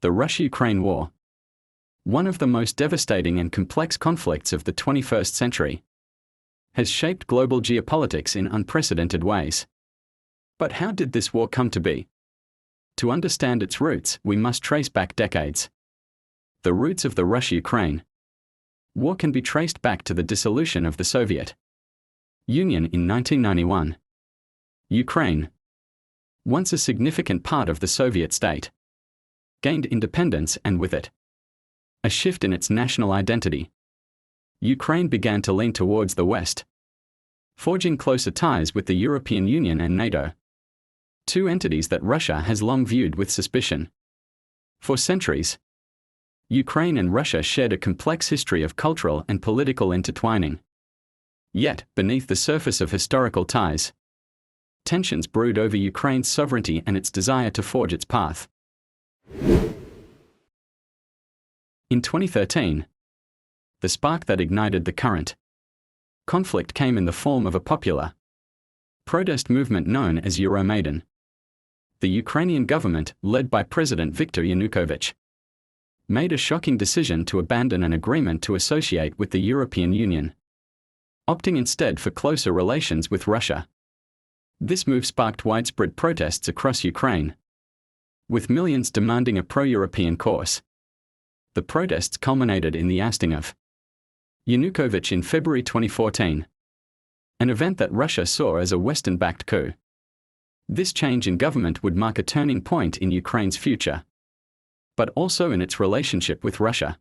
The Russia-Ukraine War. One of the most devastating and complex conflicts of the 21st century, has shaped global geopolitics in unprecedented ways. But how did this war come to be? To understand its roots, we must trace back decades. The roots of the Russia-Ukraine war can be traced back to the dissolution of the Soviet Union in 1991. Ukraine, once a significant part of the Soviet state, gained independence, and with it, a shift in its national identity. Ukraine began to lean towards the West, forging closer ties with the European Union and NATO, two entities that Russia has long viewed with suspicion. For centuries, Ukraine and Russia shared a complex history of cultural and political intertwining. Yet, beneath the surface of historical ties, tensions brewed over Ukraine's sovereignty and its desire to forge its path. In 2013, the spark that ignited the current conflict came in the form of a popular protest movement known as Euromaidan. The Ukrainian government, led by President Viktor Yanukovych, made a shocking decision to abandon an agreement to associate with the European Union, opting instead for closer relations with Russia. This move sparked widespread protests across Ukraine, with millions demanding a pro-European course. The protests culminated in the ousting of Yanukovych in February 2014, an event that Russia saw as a Western-backed coup. This change in government would mark a turning point in Ukraine's future, but also in its relationship with Russia.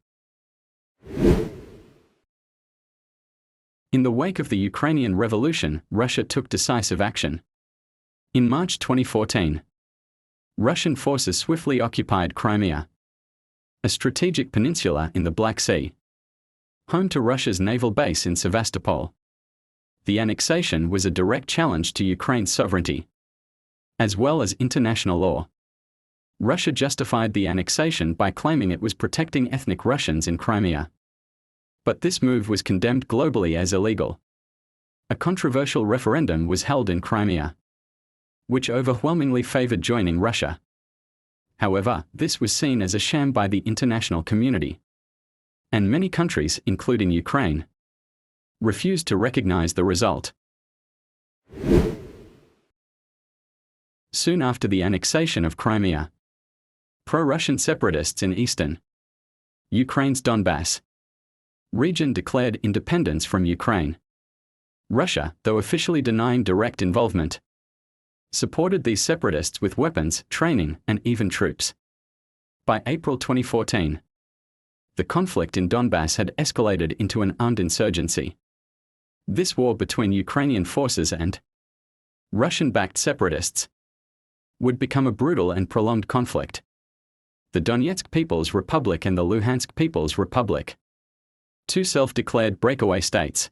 In the wake of the Ukrainian Revolution, Russia took decisive action. In March 2014, Russian forces swiftly occupied Crimea, a strategic peninsula in the Black Sea, home to Russia's naval base in Sevastopol. The annexation was a direct challenge to Ukraine's sovereignty, as well as international law. Russia justified the annexation by claiming it was protecting ethnic Russians in Crimea. But this move was condemned globally as illegal. A controversial referendum was held in Crimea, which overwhelmingly favored joining Russia. However, this was seen as a sham by the international community, and many countries, including Ukraine, refused to recognize the result. Soon after the annexation of Crimea, pro-Russian separatists in eastern Ukraine's Donbass region declared independence from Ukraine. Russia, though officially denying direct involvement, supported these separatists with weapons, training, and even troops. By April 2014, the conflict in Donbass had escalated into an armed insurgency. This war between Ukrainian forces and Russian-backed separatists would become a brutal and prolonged conflict. The Donetsk People's Republic and the Luhansk People's Republic, two self-declared breakaway states,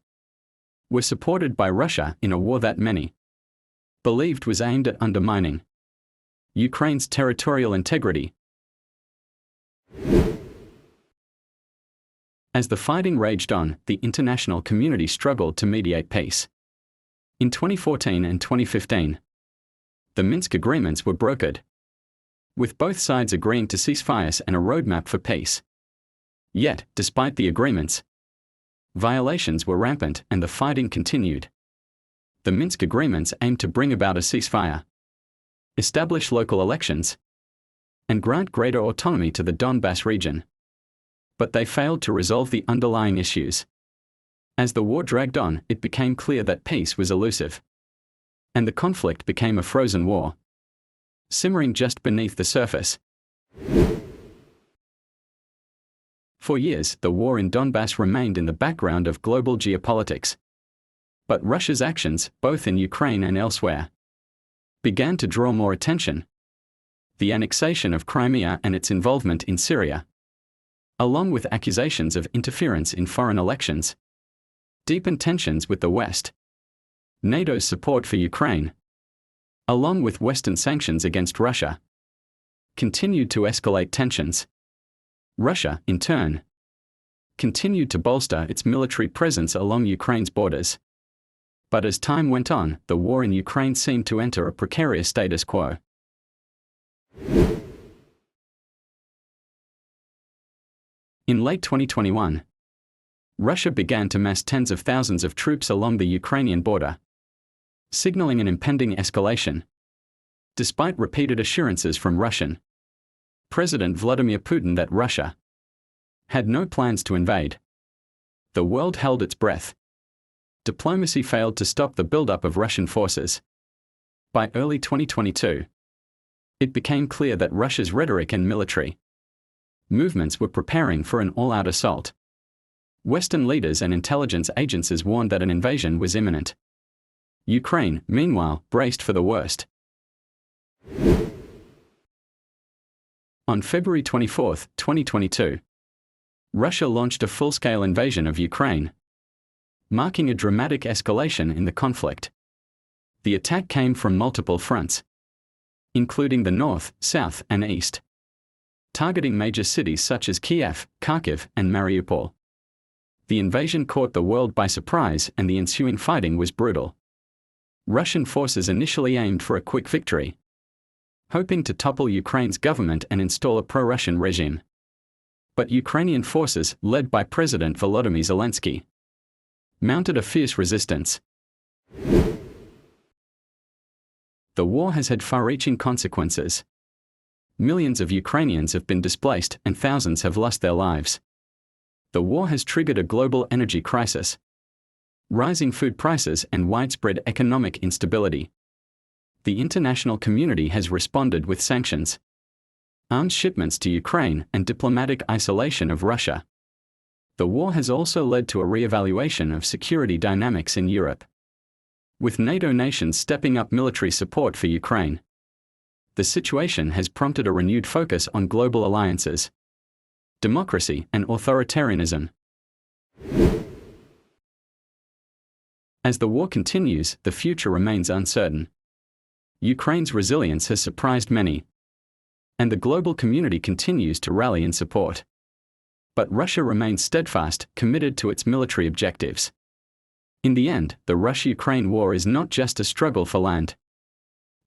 were supported by Russia in a war that many believed was aimed at undermining Ukraine's territorial integrity. As the fighting raged on, the international community struggled to mediate peace. In 2014 and 2015, the Minsk agreements were brokered, with both sides agreeing to ceasefires and a roadmap for peace. Yet, despite the agreements, violations were rampant and the fighting continued. The Minsk agreements aimed to bring about a ceasefire, establish local elections, and grant greater autonomy to the Donbass region. But they failed to resolve the underlying issues. As the war dragged on, it became clear that peace was elusive, and the conflict became a frozen war, simmering just beneath the surface. For years, the war in Donbass remained in the background of global geopolitics. But Russia's actions, both in Ukraine and elsewhere, began to draw more attention. The annexation of Crimea and its involvement in Syria, along with accusations of interference in foreign elections, deepened tensions with the West. NATO's support for Ukraine, along with Western sanctions against Russia, continued to escalate tensions. Russia, in turn, continued to bolster its military presence along Ukraine's borders. But as time went on, the war in Ukraine seemed to enter a precarious status quo. In late 2021, Russia began to mass tens of thousands of troops along the Ukrainian border, signaling an impending escalation. Despite repeated assurances from Russian President Vladimir Putin that Russia had no plans to invade, the world held its breath. Diplomacy failed to stop the buildup of Russian forces. By early 2022, it became clear that Russia's rhetoric and military movements were preparing for an all-out assault. Western leaders and intelligence agencies warned that an invasion was imminent. Ukraine, meanwhile, braced for the worst. On February 24, 2022, Russia launched a full-scale invasion of Ukraine, marking a dramatic escalation in the conflict. The attack came from multiple fronts, including the north, south, and east, targeting major cities such as Kiev, Kharkiv, and Mariupol. The invasion caught the world by surprise, and the ensuing fighting was brutal. Russian forces initially aimed for a quick victory, hoping to topple Ukraine's government and install a pro-Russian regime. But Ukrainian forces, led by President Volodymyr Zelensky, mounted a fierce resistance. The war has had far-reaching consequences. Millions of Ukrainians have been displaced and thousands have lost their lives. The war has triggered a global energy crisis, rising food prices, and widespread economic instability. The international community has responded with sanctions, arms shipments to Ukraine, and diplomatic isolation of Russia. The war has also led to a re-evaluation of security dynamics in Europe, with NATO nations stepping up military support for Ukraine. The situation has prompted a renewed focus on global alliances, democracy, and authoritarianism. As the war continues, the future remains uncertain. Ukraine's resilience has surprised many, and the global community continues to rally in support. But Russia remains steadfast, committed to its military objectives. In the end, the Russia-Ukraine war is not just a struggle for land,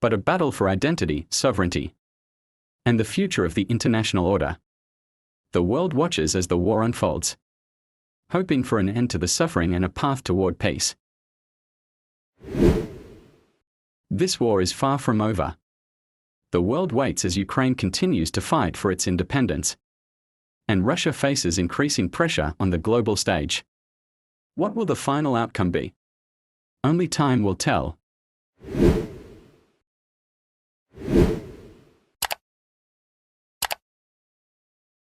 but a battle for identity, sovereignty, and the future of the international order. The world watches as the war unfolds, hoping for an end to the suffering and a path toward peace. This war is far from over. The world waits as Ukraine continues to fight for its independence, and Russia faces increasing pressure on the global stage. What will the final outcome be? Only time will tell.